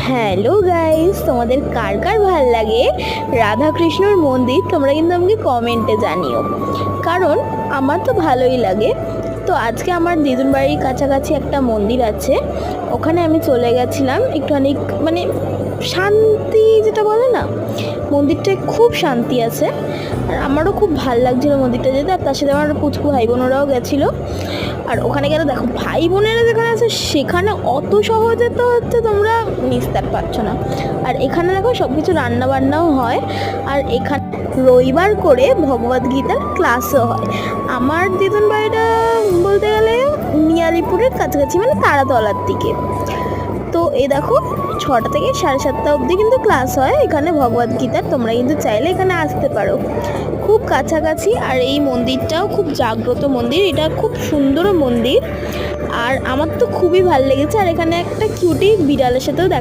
Hello guys, তোমাদের কার কার ভাল লাগে রাধাকৃষ্ণর মন্দির তোমরা কিন্তু আমাকে কমেন্টে জানিও, কারণ আমার তো ভালোই লাগে। তো আজকে আমার দিদুন বাড়ির কাছাকাছি একটা মন্দির আছে, ওখানে আমি চলে গেছিলাম একটুখানি, মানে শান্তি যেটা বলে না, মন্দিরটায় খুব শান্তি আছে। আর আমারও খুব ভাল লাগছিলো মন্দিরটা যেতে, আর তার সাথে আমার পুচকু ভাই বোনেরাও গেছিলো। আর ওখানে গেলে দেখো ভাই বোনেরা যেখানে আছে সেখানে অত সহজে তো হচ্ছে তোমরা নিস্তার পাচ্ছ না। আর এখানে দেখো সব কিছু রান্না বান্নাও হয়, আর এখানে রবিবার করে ভগবদ গীতার ক্লাসও হয়। আমার দিদুন বাড়িটা বলতে গেলে নিয়ালিপুরের কাছাকাছি, মানে তারাতলার দিকে। তো এই দেখো 6টা থেকে 7:30 অবধি কিন্তু ক্লাস হয় এখানে ভগবদ গীতার। তোমরা কিন্তু চাইলে এখানে আসতে পারো, খুব কাছাকাছি। আর এই মন্দিরটাও খুব জাগ্রত মন্দির, এটা খুব সুন্দর মন্দির। আর আমার তো খুবই ভালো লেগেছে। আর এখানে একটা কিউটি বিড়ালের সাথেও দেখা